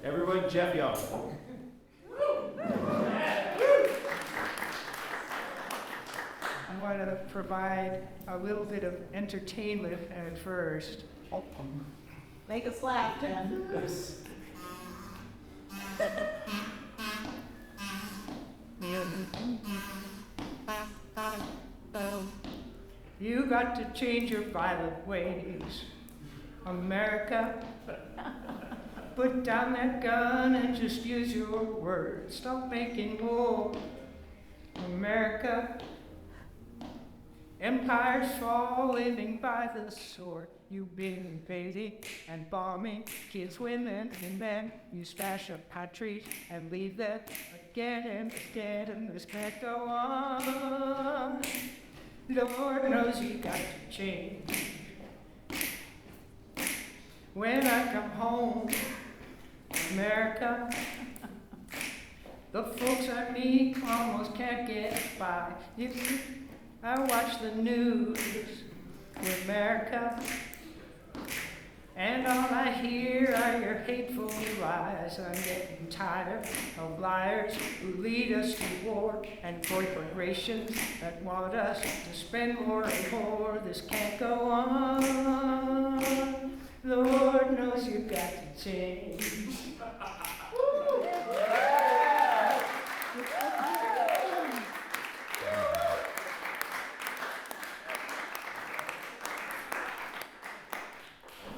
Everyone, Jeff Young. I want to provide a little bit of entertainment at first. Make us laugh, Jeff. You got to change your violent ways, America. Put down that gun and just use your words. Stop making war, America. Empires fall living by the sword. You been invading and bombing kids, women, and men. You smash up countries and leave them again and again, and this can't go on. Lord knows you got to change. When I come home, America, the folks I meet almost can't get by. I watch the news in America, and all I hear are your hateful lies. I'm getting tired of liars who lead us to war and corporations that want us to spend more and more. This can't go on. Lord knows you've got to change.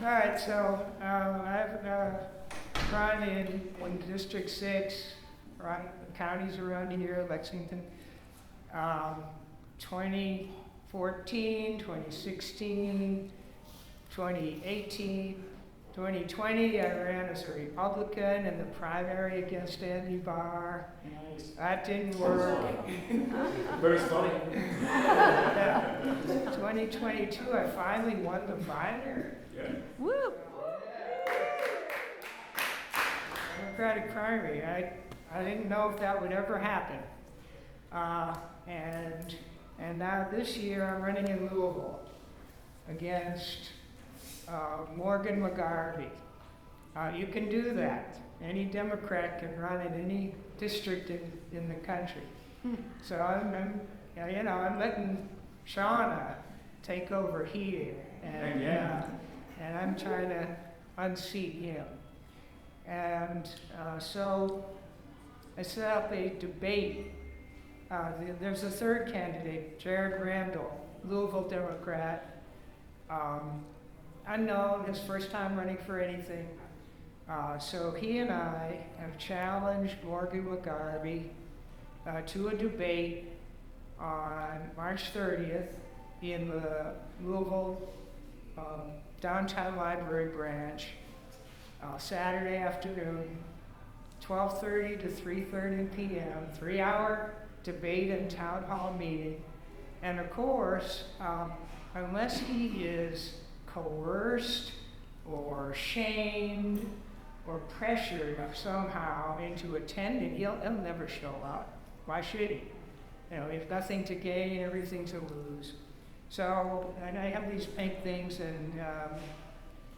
All right, so I've run in District 6, run counties around here, Lexington, 2014, 2016, 2018, 2020, I ran as a Republican in the primary against Andy Barr. Nice. That didn't work. Very funny. 2022, I finally won the primary. Yeah. Woo! Democratic primary. I didn't know if that would ever happen. And now this year I'm running in Louisville against Morgan McGarvey. You can do that. Any Democrat can run in any district in the country. So I'm letting Shauna take over here, and I'm trying to unseat him. And so I set up a debate. There's a third candidate, Jared Randall, Louisville Democrat. Unknown, his first time running for anything. So he and I have challenged Morgan McGarvey to a debate on March 30th in the Louisville Downtown Library branch, Saturday afternoon, 12:30 to 3:30 p.m., 3-hour debate and town hall meeting. And of course, unless he is coerced or shamed or pressured somehow into attending, he'll never show up. Why should he? You know, he has nothing to gain, everything to lose. So, and I have these pink things, and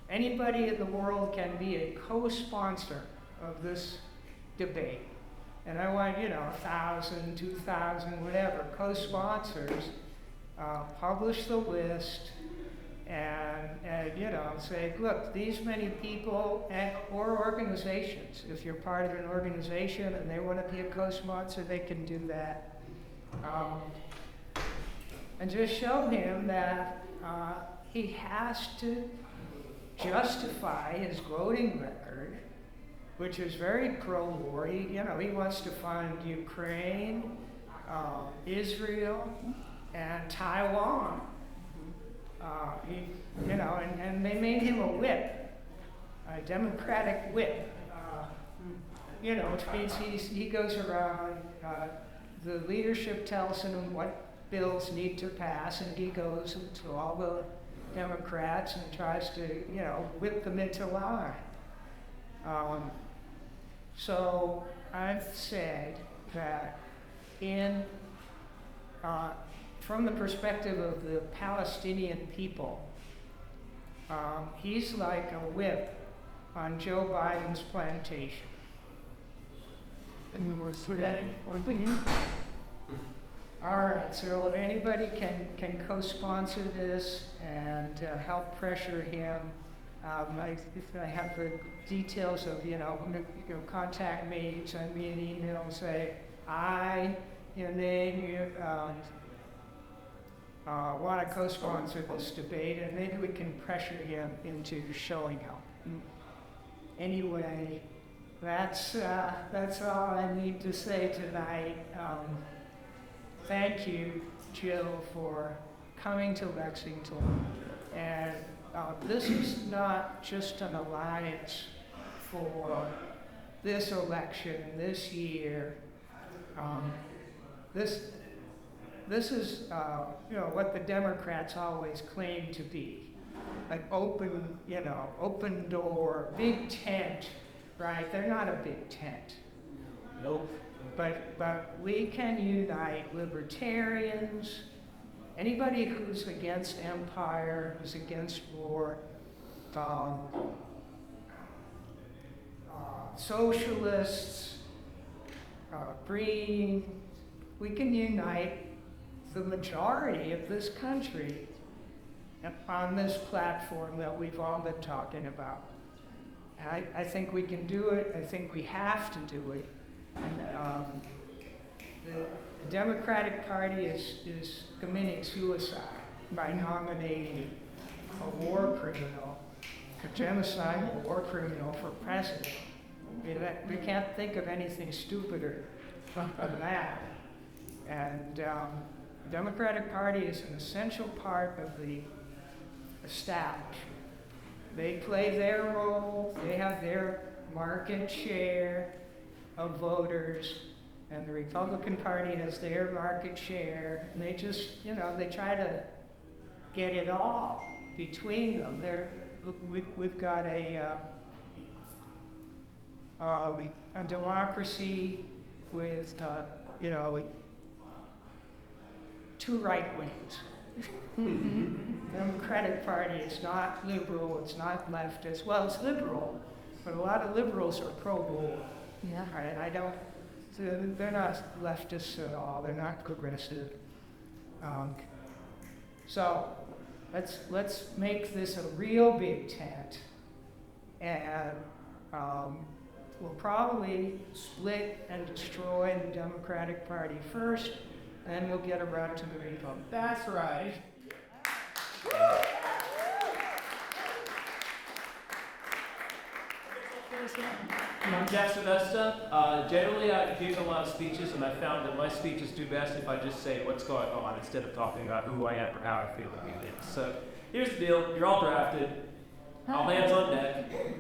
anybody in the world can be a co-sponsor of this debate. And I want, 1,000, 2,000, whatever, co-sponsors, publish the list, and say, look, these many people or organizations, if you're part of an organization and they want to be a co-sponsor, they can do that. And just show him that he has to justify his voting record, which is very pro-war. He wants to fund Ukraine, Israel, and Taiwan. And they made him a whip, a Democratic whip. Which means he goes around. The leadership tells him what bills need to pass, and he goes to all the Democrats and tries to, whip them into line. So I've said that from the perspective of the Palestinian people, he's like a whip on Joe Biden's plantation. All right, so if anybody can co-sponsor this and help pressure him, if I have the details of, contact me, send me an email, say, your name, you want to co-sponsor this debate, and maybe we can pressure him into showing up. Anyway, that's all I need to say tonight. Thank you, Jill, for coming to Lexington. And this is not just an alliance for this election, this year. This is, what the Democrats always claim to be. An open door, big tent, right? They're not a big tent. Nope. But we can unite libertarians, anybody who's against empire, who's against war, socialists, green. We can unite the majority of this country on this platform that we've all been talking about. I think we can do it. I think we have to do it. And, the Democratic Party is committing suicide by nominating a war criminal, a genocidal war criminal for president. We can't think of anything stupider than that. And the Democratic Party is an essential part of the establishment. They play their role, they have their market share of voters, and the Republican Party has their market share, and they just, they try to get it all between them. We've got a democracy with, two right wings. Democratic Party is not liberal, it's not leftist. Well, it's liberal, but a lot of liberals are pro-war. Yeah. Right, they're not leftists at all. They're not progressive. So let's make this a real big tent, and we'll probably split and destroy the Democratic Party first, then we'll get around to the Republican. That's right. I'm Jeff Sylvester. Generally, I give a lot of speeches, and I found that my speeches do best if I just say what's going on instead of talking about who I am or how I feel about it. So here's the deal. You're all drafted. All hands on deck.